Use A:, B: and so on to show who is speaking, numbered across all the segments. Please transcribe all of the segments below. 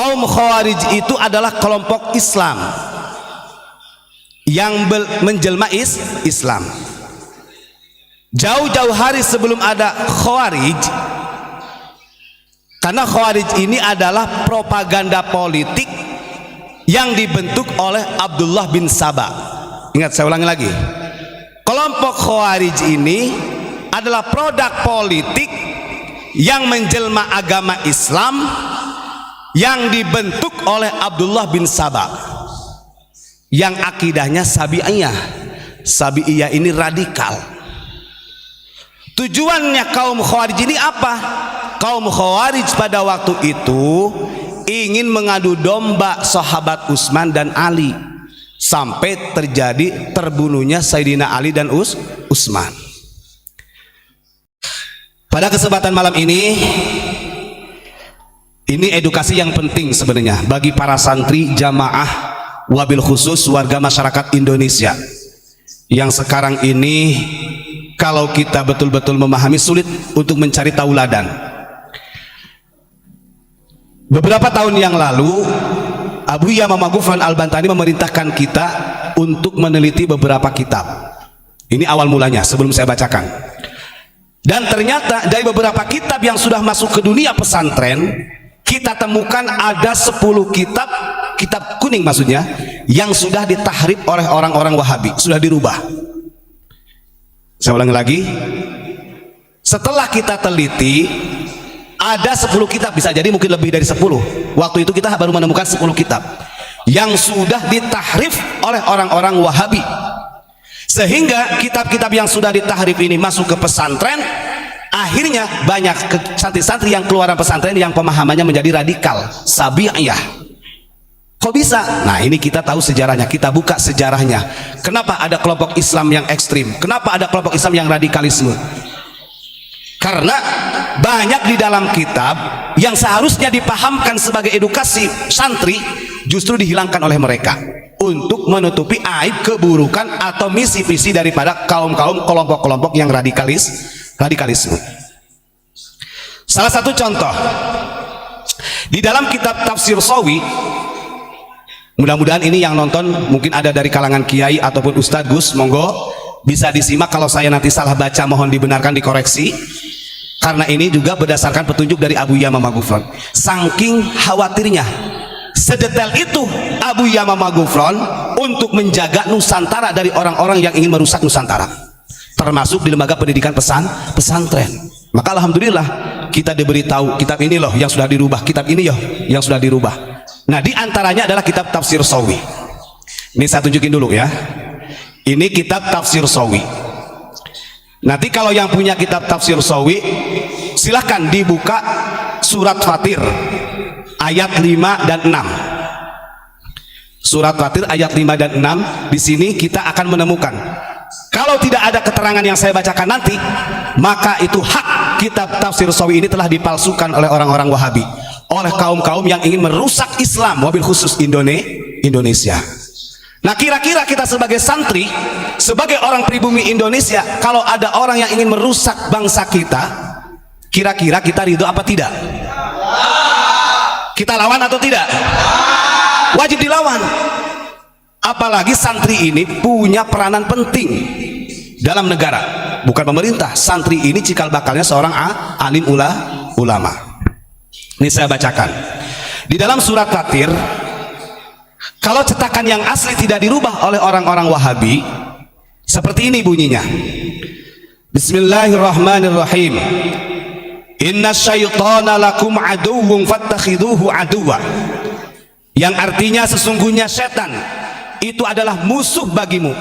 A: kaum Khawarij itu adalah kelompok Islam yang menjelma Islam. Jauh-jauh hari sebelum ada Khawarij, karena Khawarij ini adalah propaganda politik yang dibentuk oleh Abdullah bin Saba. Ingat, saya ulangi lagi, kelompok Khawarij ini adalah produk politik yang menjelma agama Islam yang dibentuk oleh Abdullah bin Saba, yang akidahnya Sabi'iyah. Sabi'iyah ini radikal. Tujuannya kaum Khawarij ini apa? Kaum Khawarij pada waktu itu ingin mengadu domba sahabat Utsman dan Ali, sampai terjadi terbunuhnya Sayyidina Ali dan Utsman. Pada kesempatan malam ini edukasi yang penting sebenarnya bagi para santri, jamaah, wabil khusus warga masyarakat Indonesia yang sekarang ini kalau kita betul-betul memahami sulit untuk mencari tauladan. Beberapa tahun yang lalu Abu Yamamah Ghufran Al-Bantani memerintahkan kita untuk meneliti beberapa kitab. Ini awal mulanya sebelum saya bacakan. Dan ternyata dari beberapa kitab yang sudah masuk ke dunia pesantren, kita temukan ada 10 kitab, kitab kuning maksudnya, yang sudah ditahrif oleh orang-orang Wahabi, sudah dirubah. Saya ulangi lagi, setelah kita teliti ada 10 kitab, bisa jadi mungkin lebih dari 10. Waktu itu kita baru menemukan 10 kitab yang sudah ditahrif oleh orang-orang Wahabi, sehingga kitab-kitab yang sudah ditahrif ini masuk ke pesantren. Akhirnya banyak santri-santri yang keluaran pesantren yang pemahamannya menjadi radikal, Sabi'iyah. Kok bisa? Nah, ini kita tahu sejarahnya, kita buka sejarahnya. Kenapa ada kelompok Islam yang ekstrim? Kenapa ada kelompok Islam yang radikalisme? Karena banyak di dalam kitab yang seharusnya dipahamkan sebagai edukasi santri justru dihilangkan oleh mereka untuk menutupi aib, keburukan atau misi-misi daripada kaum-kaum kelompok-kelompok yang radikalisme. Salah satu contoh di dalam kitab Tafsir Shawi, mudah-mudahan ini yang nonton mungkin ada dari kalangan kiai ataupun Ustadz Gus, monggo bisa disimak. Kalau saya nanti salah baca mohon dibenarkan, dikoreksi, karena ini juga berdasarkan petunjuk dari Abu Yamamah Ghufran. Saking khawatirnya, sedetail itu Abu Yamamah Ghufran untuk menjaga Nusantara dari orang-orang yang ingin merusak Nusantara, termasuk di lembaga pendidikan pesantren. Maka alhamdulillah kita diberitahu kitab ini loh yang sudah dirubah, kitab ini loh yang sudah dirubah. Nah, di antaranya adalah kitab Tafsir Shawi. Ini saya tunjukin dulu ya. Ini kitab Tafsir Shawi. Nanti kalau yang punya kitab Tafsir Shawi silahkan dibuka surat Fatir ayat 5 dan 6. Surat Fatir ayat 5 dan 6. Di sini kita akan menemukan, kalau tidak ada keterangan yang saya bacakan nanti, maka itu hak kitab Tafsir Shawi ini telah dipalsukan oleh orang-orang Wahabi, oleh kaum-kaum yang ingin merusak Islam, wabil khusus Indonesia. Nah, kira-kira kita sebagai santri, sebagai orang pribumi Indonesia, kalau ada orang yang ingin merusak bangsa kita, kira-kira kita ridho apa tidak? Kita lawan atau tidak? Wajib dilawan. Apalagi santri ini punya peranan penting dalam negara, bukan pemerintah. Santri ini cikal bakalnya seorang alim ulama. Ini saya bacakan di dalam surat Fatir. Kalau cetakan yang asli tidak dirubah oleh orang-orang Wahabi, seperti ini bunyinya. Bismillahirrahmanirrahim. Inna syaitana lakum aduwwun fattakhiduhu aduwwa. Yang artinya sesungguhnya setan itu adalah musuh bagimu,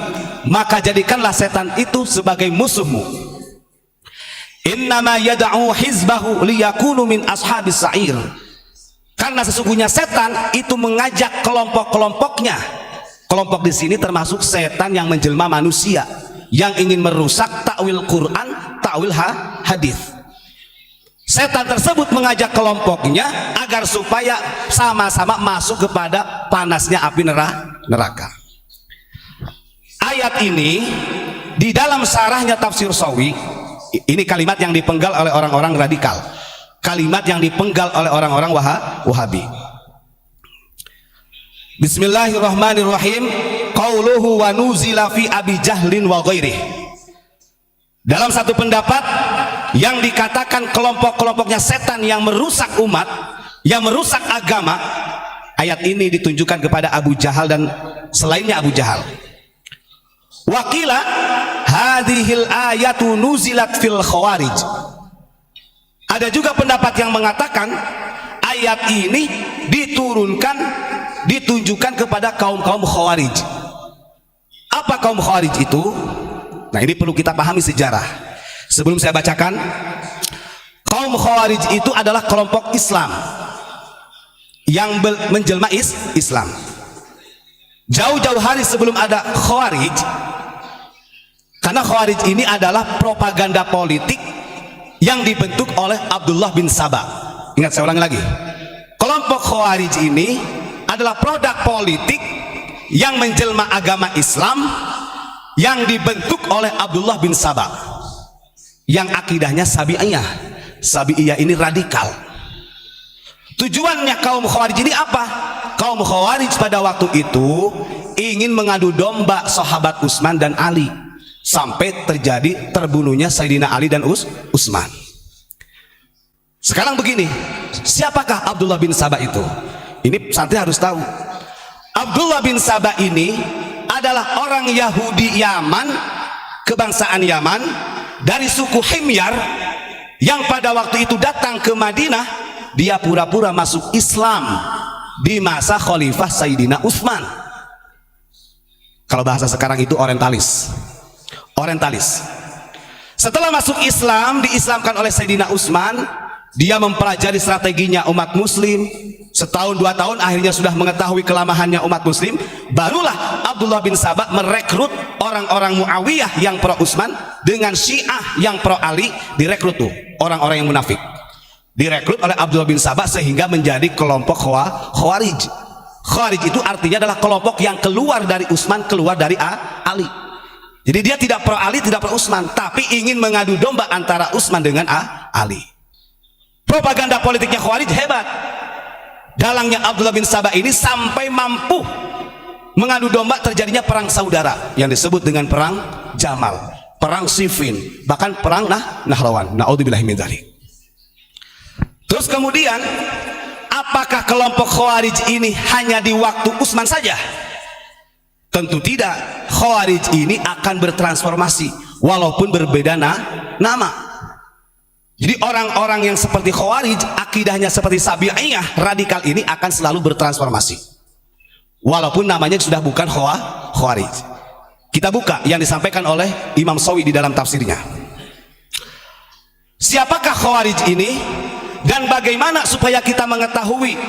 A: maka jadikanlah setan itu sebagai musuhmu. Innama yad'u hizbahu liyakunu min ashabis sa'ir. Karena sesungguhnya setan itu mengajak kelompok-kelompoknya. Kelompok di sini termasuk setan yang menjelma manusia, yang ingin merusak takwil Quran, takwil hadis. Setan tersebut mengajak kelompoknya agar supaya sama-sama masuk kepada panasnya api neraka. Ayat ini di dalam sarahnya Tafsir Shawi, ini kalimat yang dipenggal oleh orang-orang radikal, kalimat yang dipenggal oleh orang-orang Wahabi. Bismillahirrahmanirrahim. Qauluhu wa nuzila fi Abi Jahlin wa ghairih. Dalam satu pendapat yang dikatakan kelompok-kelompoknya setan yang merusak umat, yang merusak agama, ayat ini ditunjukkan kepada Abu Jahal dan selainnya Abu Jahal. Wakila hadhil ayatu nuzilat fil khawarij. Ada juga pendapat yang mengatakan ayat ini ditunjukkan kepada kaum-kaum khawarij. Apa kaum khawarij itu? Nah, ini perlu kita pahami sejarah. Sebelum saya bacakan, kaum khawarij itu adalah kelompok Islam yang menjelma Islam. Jauh-jauh hari sebelum ada khawarij, karena khawarij ini adalah propaganda politik yang dibentuk oleh Abdullah bin Saba. Ingat, saya ulangi lagi. Kelompok khawarij ini adalah produk politik yang menjelma agama Islam yang dibentuk oleh Abdullah bin Saba, yang akidahnya Sabi'iyah. Sabi'iyah ini radikal. Tujuannya kaum khawarij ini apa? Kaum khawarij pada waktu itu ingin mengadu domba sahabat Utsman dan Ali, sampai terjadi terbunuhnya Sayyidina Ali dan Utsman. Sekarang begini, siapakah Abdullah bin Saba itu? Ini santri harus tahu. Abdullah bin Saba ini adalah orang Yahudi Yaman, kebangsaan Yaman, dari suku Himyar, yang pada waktu itu datang ke Madinah. Dia pura-pura masuk Islam di masa Khalifah Sayyidina Utsman. Kalau bahasa sekarang itu orientalis. Setelah masuk Islam, diislamkan oleh Sayyidina Utsman, dia mempelajari strateginya umat muslim. Setahun 2 tahun akhirnya sudah mengetahui kelemahannya umat muslim. Barulah Abdullah bin Saba merekrut orang-orang Muawiyah yang pro Utsman dengan Syiah yang pro Ali. Direkrut tuh orang-orang yang munafik, direkrut oleh Abdullah bin Saba sehingga menjadi kelompok Khawarij. Khawarij itu artinya adalah kelompok yang keluar dari Utsman, keluar dari Ali. Jadi dia tidak pro Ali, tidak pro Utsman, tapi ingin mengadu domba antara Utsman dengan Ali. Propaganda politiknya Khawarij hebat. Dalangnya Abdullah bin Saba ini sampai mampu mengadu domba terjadinya perang saudara yang disebut dengan perang Jamal, perang Siffin, bahkan perang Nahrawan. Naudzubillahi min dzalik. Terus kemudian, apakah kelompok Khawarij ini hanya di waktu Utsman saja? Tentu tidak. Khawarij ini akan bertransformasi walaupun berbeda nama. Jadi orang-orang yang seperti Khawarij, akidahnya seperti Sabi'iyah, radikal ini akan selalu bertransformasi walaupun namanya sudah bukan Khawarij. Kita buka yang disampaikan oleh Imam Sawi di dalam tafsirnya. Siapakah Khawarij ini dan bagaimana supaya kita mengetahui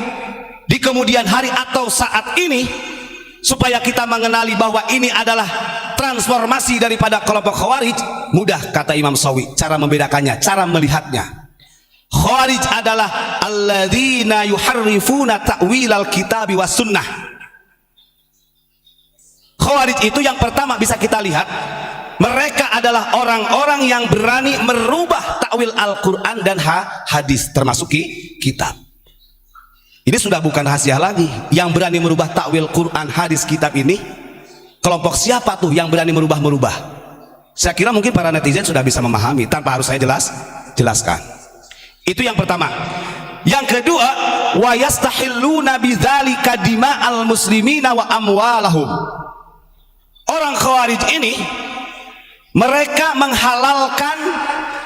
A: di kemudian hari atau saat ini, supaya kita mengenali bahwa ini adalah transformasi daripada kelompok Khawarij? Mudah, kata Imam Sawi, cara membedakannya, cara melihatnya. Khawarij adalah alladzina yuharrifuna ta'wilal kitabi was sunnah. Khawarij itu yang pertama bisa kita lihat, mereka adalah orang-orang yang berani merubah takwil Al-Quran dan hadis, termasuk kitab. Ini sudah bukan rahasia lagi. Yang berani merubah takwil Quran, hadis, kitab ini kelompok siapa tuh yang berani merubah? Saya kira mungkin para netizen sudah bisa memahami tanpa harus saya jelaskan. Itu yang pertama. Yang kedua, wa yastahilluna bidzalika dima'al muslimina wa amwalahum. Orang Khawarij ini mereka menghalalkan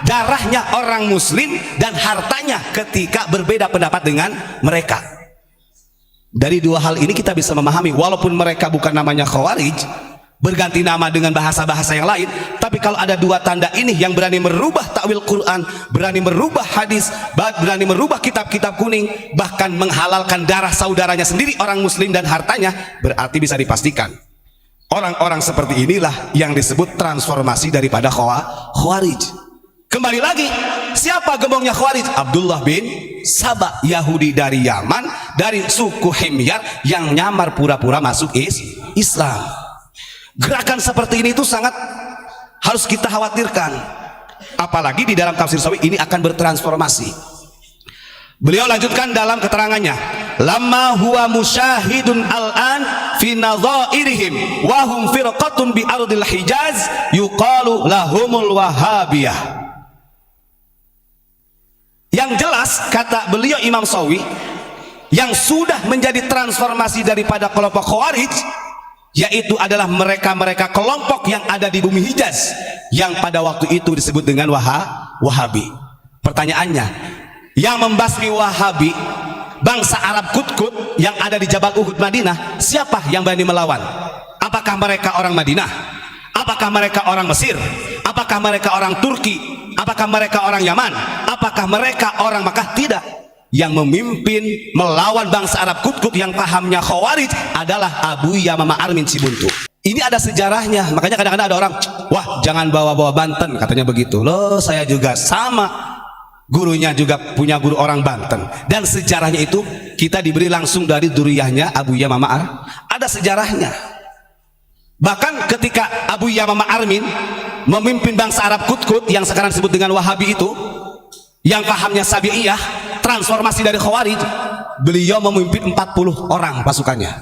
A: darahnya orang muslim dan hartanya ketika berbeda pendapat dengan mereka. Dari dua hal ini kita bisa memahami, walaupun mereka bukan namanya Khawarij, berganti nama dengan bahasa-bahasa yang lain, tapi kalau ada dua tanda ini yang berani merubah takwil Quran, berani merubah hadis, berani merubah kitab-kitab kuning, bahkan menghalalkan darah saudaranya sendiri orang muslim dan hartanya, berarti bisa dipastikan orang-orang seperti inilah yang disebut transformasi daripada Khawarij. Kembali lagi, siapa gembongnya Khawarij? Abdullah bin Saba, Yahudi dari Yaman, dari suku Himyar yang nyamar pura-pura masuk Islam. Gerakan seperti ini itu sangat harus kita khawatirkan. Apalagi di dalam tafsir Sawi ini akan bertransformasi. Beliau lanjutkan dalam keterangannya, lamma huwa musyahidun al-an fi nadhairihim wa hum firqatun bi ardil Hijaz yuqalu lahumul Wahabiyah. Yang jelas kata beliau Imam Shawi, yang sudah menjadi transformasi daripada kelompok Khawarij, yaitu adalah mereka-mereka kelompok yang ada di bumi Hijaz yang pada waktu itu disebut dengan Wahabi. Pertanyaannya, yang membasmi Wahabi, bangsa Arab Kut-Kut yang ada di Jabal Uhud Madinah, siapa yang berani melawan? Apakah mereka orang Madinah? Apakah mereka orang Mesir? Apakah mereka orang Turki? Apakah mereka orang Yaman? Apakah mereka orang Makkah? Tidak. Yang memimpin melawan bangsa Arab Kut-Kut yang pahamnya Khawarij adalah Abu Yamamah Armin Cibuntu. Ini ada sejarahnya. Makanya kadang-kadang ada orang, wah jangan bawa-bawa Banten, katanya begitu. Loh, saya juga sama, gurunya juga punya guru orang Banten, dan sejarahnya itu kita diberi langsung dari duriyahnya Abu Yamamah. Ada sejarahnya. Bahkan ketika Abu Yamamah Armin memimpin bangsa Arab Kut-Kut yang sekarang disebut dengan Wahabi itu, yang pahamnya Sabi'iyah, transformasi dari Khawarij, beliau memimpin 40 orang pasukannya.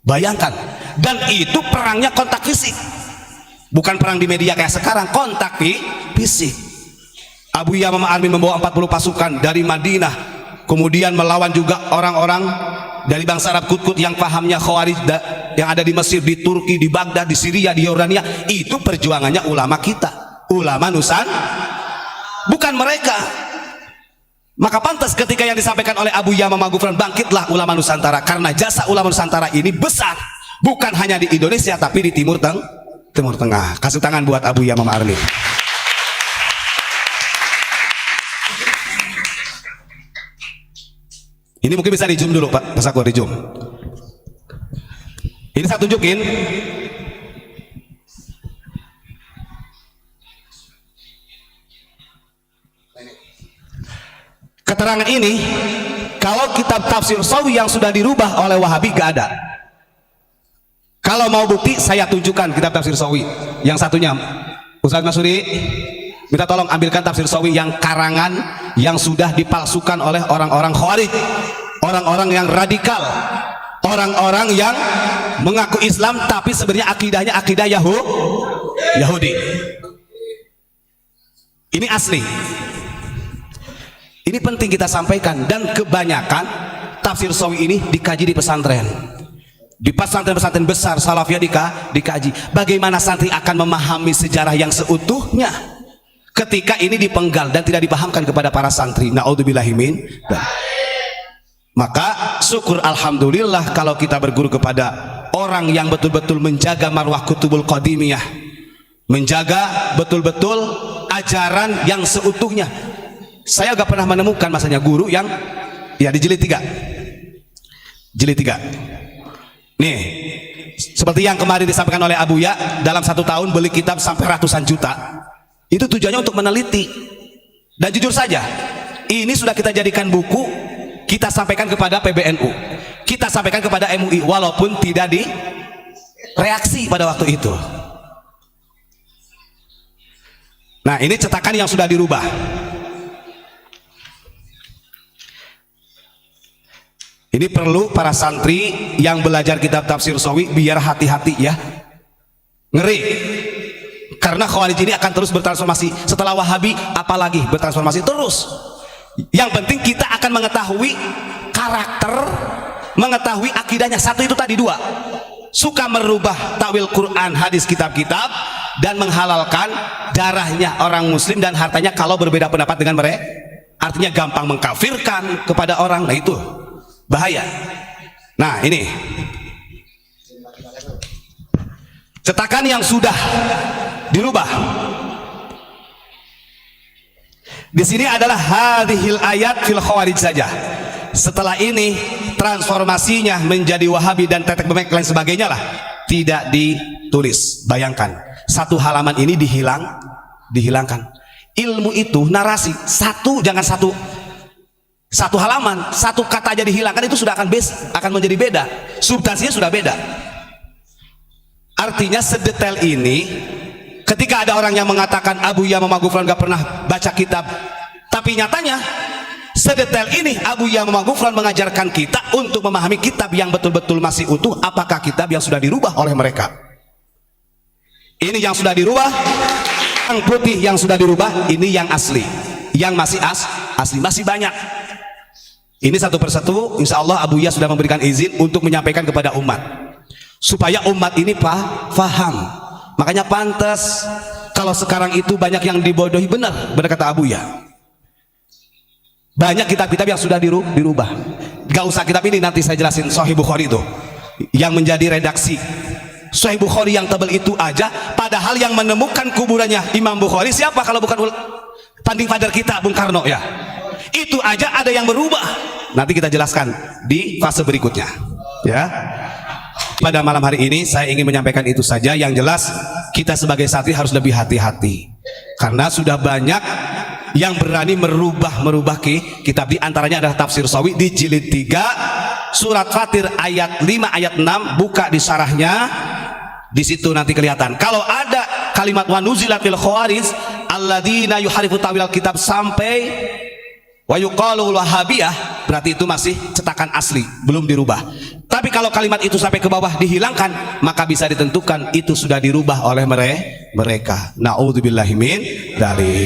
A: Bayangkan. Dan itu perangnya kontak fisik, bukan perang di media kayak sekarang, kontak fisik. Abu Yamamah Armin membawa 40 pasukan dari Madinah, kemudian melawan juga orang-orang dari bangsa Arab Kut-Kut yang pahamnya Khawarij, yang ada di Mesir, di Turki, di Baghdad, di Syria, di Yordania. Itu perjuangannya ulama kita, ulama bukan mereka. Maka pantas ketika yang disampaikan oleh Abu Yamamah Ghufran, bangkitlah ulama Nusantara, karena jasa ulama Nusantara ini besar, bukan hanya di Indonesia tapi di Timur Tengah. Kasih tangan buat Abu Yamamah Armin. Ini mungkin bisa di zoom dulu Pak Sakur, di zoom. Ini saya tunjukin. Keterangan ini, kalau kitab tafsir Shawi yang sudah dirubah oleh Wahabi gak ada. Kalau mau bukti, saya tunjukkan kitab tafsir Shawi. Yang satunya, Ustaz Masuri, minta tolong ambilkan tafsir Shawi yang karangan yang sudah dipalsukan oleh orang-orang Khawarij, orang-orang yang radikal, orang-orang yang mengaku Islam tapi sebenarnya akidahnya akidah Yahudi. Ini asli. Ini penting kita sampaikan, dan kebanyakan tafsir Shawi ini dikaji di pesantren. Di pesantren-pesantren besar Salafiyah dikaji. Bagaimana santri akan memahami sejarah yang seutuhnya ketika ini dipenggal dan tidak dipahamkan kepada para santri. Naudzubillahi min. Maka syukur alhamdulillah kalau kita berguru kepada orang yang betul-betul menjaga marwah kutubul qadimiyah, menjaga betul-betul ajaran yang seutuhnya. Saya gak pernah menemukan masanya guru yang ya di jilid 3. Nih, seperti yang kemarin disampaikan oleh Abu Ya, dalam 1 tahun beli kitab sampai ratusan juta. Itu tujuannya untuk meneliti. Dan jujur saja, ini sudah kita jadikan buku, kita sampaikan kepada PBNU, kita sampaikan kepada MUI, walaupun tidak direaksi pada waktu itu. Nah, ini cetakan yang sudah dirubah. Ini perlu para santri yang belajar kitab tafsir Shawi biar hati-hati ya. Ngeri. Karena Khawarij ini akan terus bertransformasi. Setelah Wahabi apalagi bertransformasi terus. Yang penting kita akan mengetahui karakter, mengetahui akidahnya. Satu itu tadi, 2. Suka merubah takwil Quran, hadis, kitab-kitab, dan menghalalkan darahnya orang muslim dan hartanya kalau berbeda pendapat dengan mereka. Artinya gampang mengkafirkan kepada orang. Nah itu bahaya. Nah ini cetakan yang sudah dirubah. Di sini adalah hadhil ayat fil Khawarij saja. Setelah ini transformasinya menjadi Wahabi dan tetek bengek lain sebagainya lah tidak ditulis. Bayangkan, 1 halaman ini dihilangkan. Ilmu itu narasi jangan satu halaman, 1 kata aja dihilangkan, itu sudah akan menjadi beda. Substansinya sudah beda. Artinya sedetail ini, ketika ada orang yang mengatakan Abu Yamamah Ghufran gak pernah baca kitab, tapi nyatanya Sedetail ini Abuya Muhammad Ghufran mengajarkan kita untuk memahami kitab yang betul-betul masih utuh, apakah kitab yang sudah dirubah oleh mereka. Ini yang sudah dirubah, yang putih yang sudah dirubah, ini yang asli, yang masih asli, masih banyak. Ini satu persatu, insya Allah Abuya sudah memberikan izin untuk menyampaikan kepada umat, supaya umat ini paham. Makanya pantas kalau sekarang itu banyak yang dibodohi, benar kata Abuya. Banyak kitab-kitab yang sudah dirubah. Gak usah kitab ini, nanti saya jelasin Sahih Bukhari itu yang menjadi redaksi Sahih Bukhari yang tebal itu aja, padahal yang menemukan kuburannya Imam Bukhari siapa kalau bukan panding father kita Bung Karno ya. Itu aja ada yang berubah. Nanti kita jelaskan di fase berikutnya ya. Pada malam hari ini saya ingin menyampaikan itu saja. Yang jelas kita sebagai santri harus lebih hati-hati, karena sudah banyak yang berani merubah kitab. Di antaranya adalah Tafsir Shawi di jilid 3 surat Fatir ayat 5 ayat 6. Buka di syarahnya, di situ nanti kelihatan. Kalau ada kalimat wa nuzilat fil khawarij alladzina yuharifu tawil kitab sampai wa yuqalu wahabiyah, berarti itu masih cetakan asli, belum dirubah. Tapi kalau kalimat itu sampai ke bawah dihilangkan, maka bisa ditentukan itu sudah dirubah oleh mereka. Naudzubillahi min dzalik.